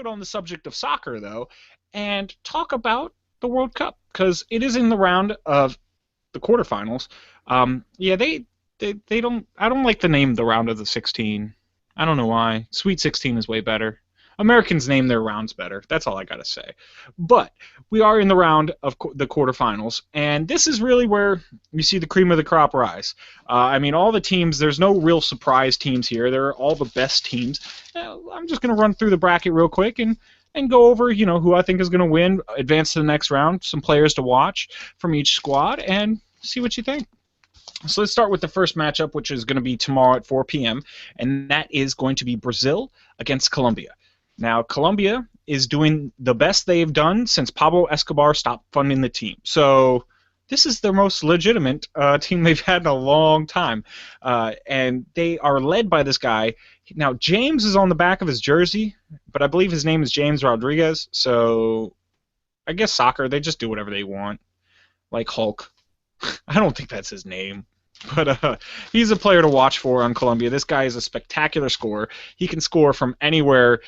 on the subject of soccer, though, and talk about the World Cup, because it is in the round of the quarterfinals. Yeah, they don't. I don't like the name the round of the 16. I don't know why. Sweet 16 is way better. Americans name their rounds better. That's all I gotta say. But we are in the round of the quarterfinals, and this is really where you see the cream of the crop rise. I mean, all the teams. There's no real surprise teams here. They're all the best teams. I'm just gonna run through the bracket real quick and go over, who I think is going to win, advance to the next round, some players to watch from each squad, and see what you think. So let's start with the first matchup, which is going to be tomorrow at 4 p.m., and that is going to be Brazil against Colombia. Now, Colombia is doing the best they've done since Pablo Escobar stopped funding the team. So this is the most legitimate team they've had in a long time, and they are led by this guy. Now, James is on the back of his jersey, but I believe his name is James Rodriguez, so I guess soccer, they just do whatever they want, like Hulk. I don't think that's his name, but he's a player to watch for on Colombia. This guy is a spectacular scorer. He can score from anywhere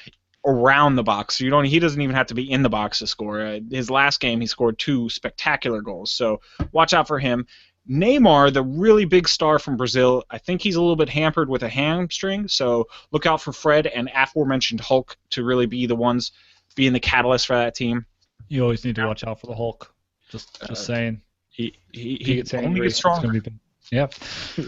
around the box. He doesn't even have to be in the box to score. His last game, he scored 2 spectacular goals, so watch out for him. Neymar, the really big star from Brazil, I think he's a little bit hampered with a hamstring, so look out for Fred and aforementioned Hulk to really be the ones being the catalyst for that team. You always need to watch out for the Hulk. Just saying. He gets only gets stronger. Yep.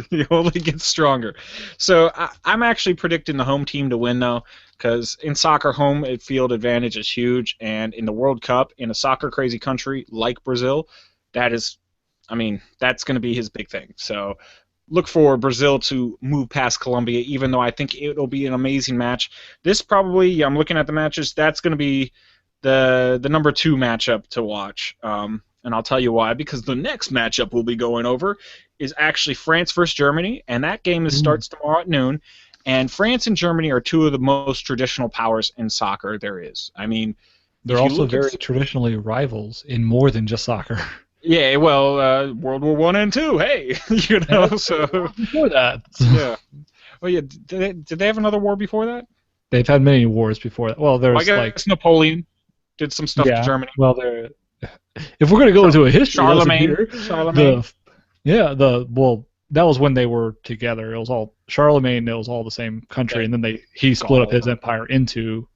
He only gets stronger. So I'm actually predicting the home team to win, though, because in soccer, home field advantage is huge, and in the World Cup, in a soccer-crazy country like Brazil, that's going to be his big thing. So look for Brazil to move past Colombia, even though I think it'll be an amazing match. This probably, I'm looking at the matches, that's going to be the number 2 matchup to watch. And I'll tell you why, because the next matchup we'll be going over is actually France versus Germany, and that game starts tomorrow at noon. And France and Germany are 2 of the most traditional powers in soccer there is. I mean, they're also very traditionally rivals in more than just soccer. Yeah, well, World War I and II, hey, so before that. Yeah. Well, yeah. Did they have another war before that? They've had many wars before that. Well, there's I guess Napoleon did some stuff to Germany. Well, if we're going to go into a history Charlemagne. That was when they were together. It was all Charlemagne. It was all the same country, and then he split up his empire into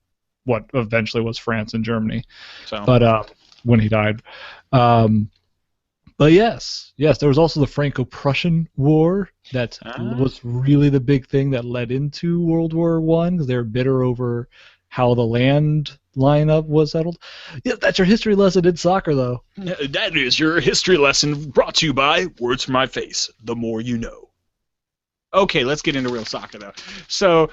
what eventually was France and Germany. So. But when he died, but yes, there was also the Franco-Prussian War. That was really the big thing that led into World War I, because they were bitter over how the land lineup was settled. Yeah, that's your history lesson in soccer, though. That is your history lesson brought to you by Words from My Face. The more you know. Okay, let's get into real soccer, though. So,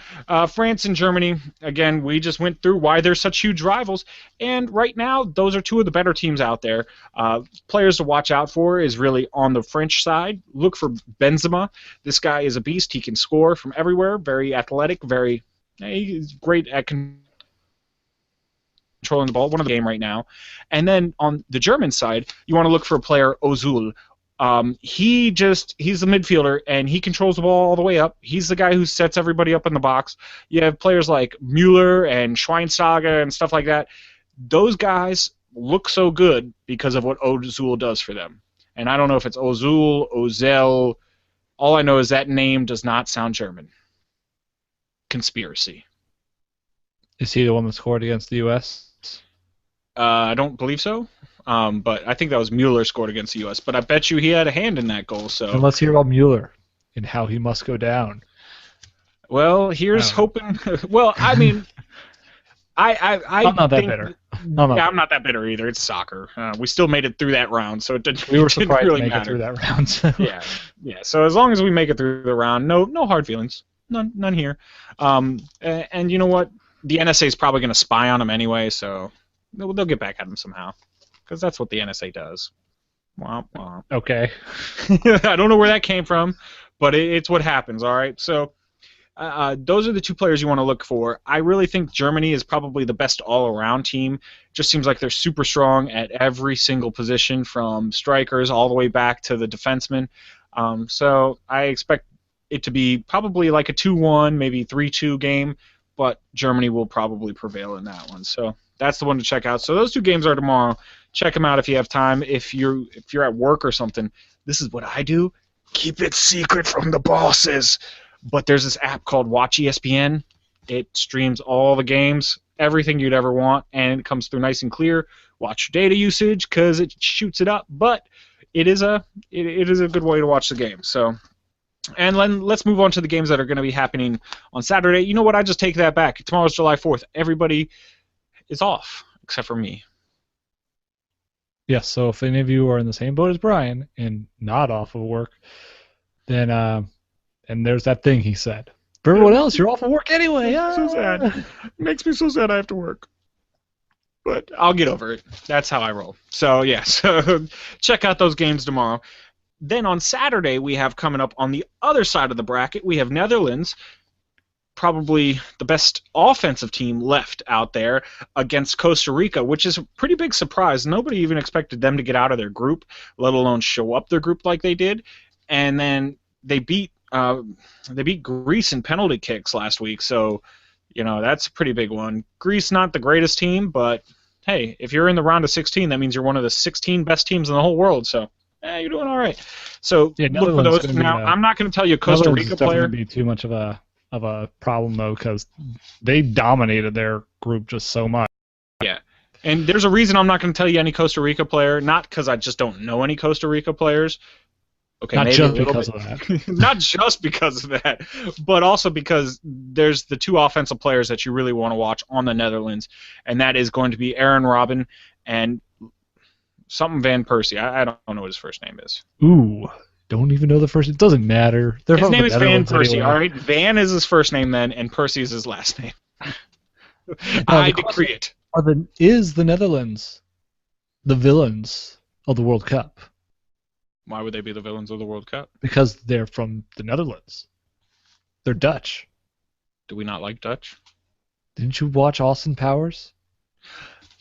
France and Germany, again, we just went through why they're such huge rivals, and right now, those are 2 of the better teams out there. Players to watch out for is really on the French side. Look for Benzema. This guy is a beast. He can score from everywhere, very athletic, he's great at controlling the ball, one of the game right now. And then on the German side, you want to look for a player, Ozil. He's the midfielder, and he controls the ball all the way up. He's the guy who sets everybody up in the box. You have players like Müller and Schweinsteiger and stuff like that. Those guys look so good because of what Ozil does for them. And I don't know if it's Ozil. All I know is that name does not sound German. Conspiracy. Is he the one that scored against the U.S.? I don't believe so. But I think that was Müller scored against the U.S. But I bet you he had a hand in that goal. So. And let's hear about Müller and how he must go down. Well, here's hoping. Well, I mean, I'm not that bitter. I'm not that bitter either. It's soccer. We still made it through that round, so it didn't. We were surprised really to make it through that round. So. Yeah. So as long as we make it through the round, no hard feelings, none here. And you know what? The NSA is probably going to spy on him anyway, so they'll get back at him somehow, because that's what the NSA does. Womp womp. Okay. I don't know where that came from, but it's what happens. All right. So. Those are the 2 players you want to look for. I really think Germany is probably the best all-around team. Just seems like they're super strong at every single position, from strikers all the way back to the defensemen. So I expect it to be probably like a 2-1, maybe 3-2 game. but Germany will probably prevail in that one. So that's the one to check out. So those 2 games are tomorrow. Check them out if you have time. If you're at work or something, this is what I do. Keep it secret from the bosses. But there's this app called Watch ESPN. It streams all the games, everything you'd ever want, and it comes through nice and clear. Watch your data usage because it shoots it up, but it is a good way to watch the game. So, and then let's move on to the games that are going to be happening on Saturday. You know what? I just take that back. Tomorrow's July 4th. Everybody is off except for me. Yes, so if any of you are in the same boat as Brian and not off of work, then and there's that thing he said. For everyone else, you're off of work anyway. So sad. It makes me so sad I have to work. But I'll get over it. That's how I roll. So, yeah, so check out those games tomorrow. Then on Saturday, we have coming up on the other side of the bracket, we have Netherlands, probably the best offensive team left out there, against Costa Rica, which is a pretty big surprise. Nobody even expected them to get out of their group, let alone show up their group like they did. And then they beat Greece in penalty kicks last week, so that's a pretty big one. Greece not the greatest team, but hey, if you're in the round of 16, that means you're one of the 16 best teams in the whole world. So you're doing all right. So yeah, look for those. Now I'm not going to tell you a Costa Rica player. Be too much of a problem though, because they dominated their group just so much. Yeah. And there's a reason I'm not going to tell you any Costa Rica player, not because I just don't know any Costa Rica players. Okay, not maybe just because of that. Not just because of that, but also because there's the 2 offensive players that you really want to watch on the Netherlands, and that is going to be Aaron Robben and something Van Persie. I don't know what his first name is. Ooh, don't even know the first. It doesn't matter. His name is Van Persie, anyway. All right? Van is his first name then, and Persie is his last name. I decree it. Is the Netherlands the villains of the World Cup? Why would they be the villains of the World Cup? Because they're from the Netherlands. They're Dutch. Do we not like Dutch? Didn't you watch Austin Powers?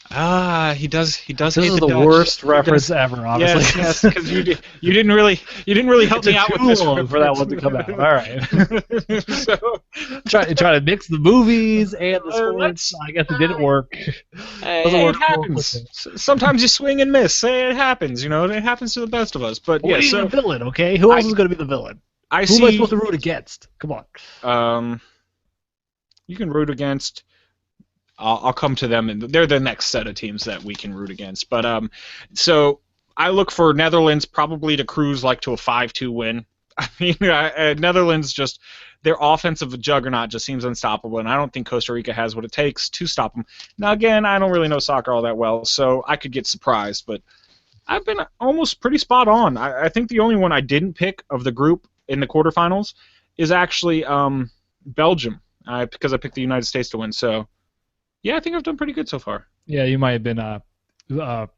He does. He does. This hate is the Dutch. worst reference ever, honestly. Yes, because you didn't really help me out with this one for that one to come out. All right. So, try to mix the movies and the sports. I guess it didn't work. It happens. Sometimes you swing and miss. It happens. It happens to the best of us. But yeah, so the villain. Okay, who else is going to be the villain? Who am I supposed to root against? Come on. You can root against. I'll come to them, and they're the next set of teams that we can root against. But so I look for Netherlands probably to cruise like to a 5-2 win. I mean, Netherlands just their offensive juggernaut just seems unstoppable, and I don't think Costa Rica has what it takes to stop them. Now, again, I don't really know soccer all that well, so I could get surprised, but I've been almost pretty spot on. I think the only one I didn't pick of the group in the quarterfinals is actually Belgium, because I picked the United States to win. So. Yeah, I think I've done pretty good so far. Yeah, you might have been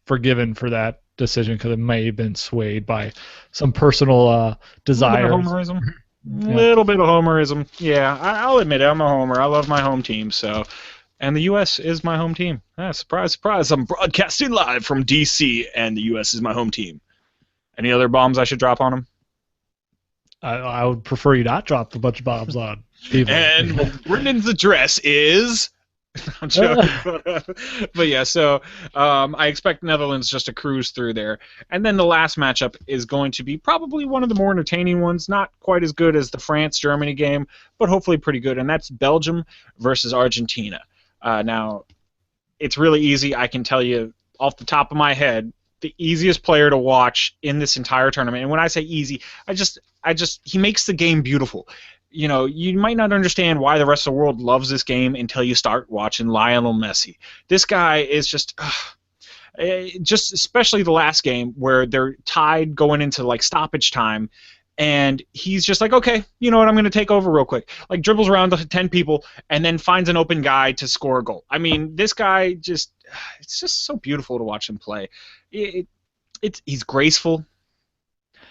forgiven for that decision because it may have been swayed by some personal desires. A little bit of homerism. Yeah, I'll admit it. I'm a homer. I love my home team. So, and the U.S. is my home team. Surprise, surprise! I'm broadcasting live from D.C. and the U.S. is my home team. Any other bombs I should drop on them? I would prefer you not drop a bunch of bombs on people. And Brendan's address is. I'm joking, but yeah. So I expect Netherlands just to cruise through there, and then the last matchup is going to be probably one of the more entertaining ones. Not quite as good as the France-Germany game, but hopefully pretty good, and that's Belgium versus Argentina. Now, it's really easy. I can tell you off the top of my head, the easiest player to watch in this entire tournament. And when I say easy, he makes the game beautiful. You might not understand why the rest of the world loves this game until you start watching Lionel Messi. This guy is just especially the last game where they're tied going into like stoppage time, and he's just like, okay, you know what, I'm going to take over real quick. Like dribbles around to 10 people and then finds an open guy to score a goal. I mean, this guy it's just so beautiful to watch him play. He's graceful.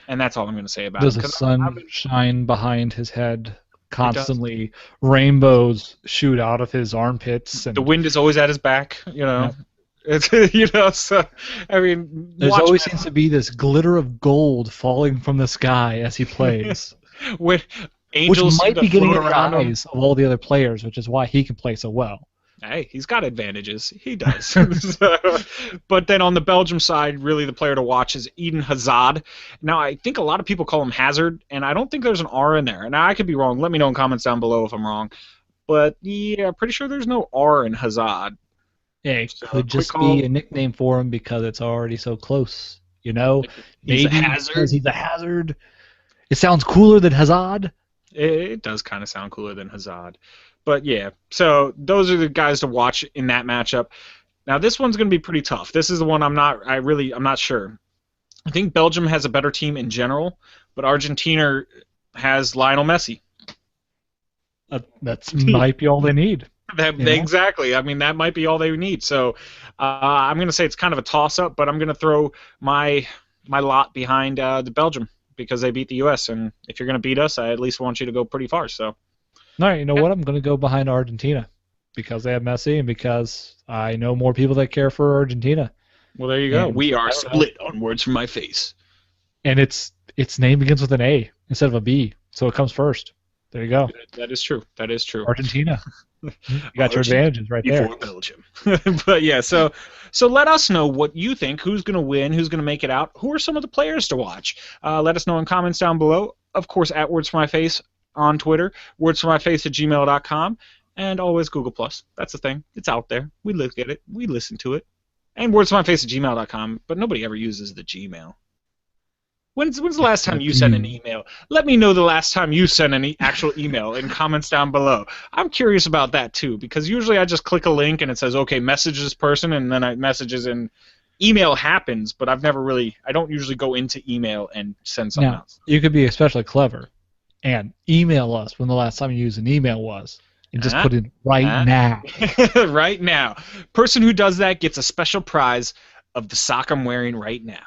And that's all I'm going to say about it. Does the sun shine behind his head constantly? Rainbows shoot out of his armpits. And the wind is always at his back, Yeah. It's, so, I mean... There always seems to be this glitter of gold falling from the sky as he plays. which Angels seem might to be getting float in the around him. eyes of all the other players, which is why he can play so well. Hey, he's got advantages. He does. But then on the Belgium side, really the player to watch is Eden Hazard. Now, I think a lot of people call him Hazard, and I don't think there's an R in there. Now, I could be wrong. Let me know in comments down below if I'm wrong. But yeah, pretty sure there's no R in Hazard. Yeah, it So, could quick just be call. a nickname for him because it's already so close. You know, He's a maybe because hazard. he's a hazard. It sounds cooler than Hazard. It does kind of sound cooler than Hazard. But yeah, so those are the guys to watch in that matchup. Now this one's going to be pretty tough. This is the one I'm not sure. I think Belgium has a better team in general, but Argentina has Lionel Messi. That's might be all they need. Exactly. I mean, that might be all they need. So I'm going to say it's kind of a toss-up, but I'm going to throw my lot behind the Belgium because they beat the U.S. And if you're going to beat us, I at least want you to go pretty far. So. All right, you know what? I'm going to go behind Argentina because they have Messi and because I know more people that care for Argentina. Well, there you go. And We are split on words from my face. And its name begins with an A instead of a B, so it comes first. There you go. That is true. That is true. Argentina. You got your advantages right there. Before Belgium. But yeah, so let us know what you think. Who's going to win? Who's going to make it out? Who are some of the players to watch? Let us know in comments down below. Of course, at Words from My Face on Twitter, wordsfrommyface@gmail.com, and always Google+. That's the thing. It's out there. We look at it. We listen to it. And wordsfrommyface@gmail.com, but nobody ever uses the Gmail. When's the last time you sent an email? Let me know the last time you sent an actual email in comments down below. I'm curious about that too, because usually I just click a link and it says, okay, message this person, and then I messages and email happens, but I don't usually go into email and send something else. You could be especially clever and email us when the last time you used an email was. And just put in right now. Right now. Person who does that gets a special prize of the sock I'm wearing right now.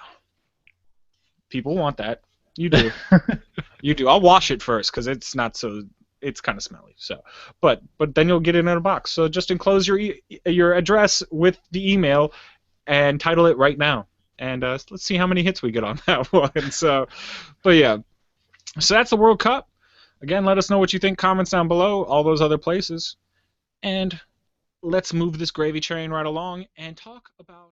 People want that. You do. You do. I'll wash it first because it's kind of smelly. So, but then you'll get it in a box. So just enclose your address with the email and title it right now. And let's see how many hits we get on that one. So, but yeah. So that's the World Cup. Again, let us know what you think. Comments down below, all those other places. And let's move this gravy train right along and talk about...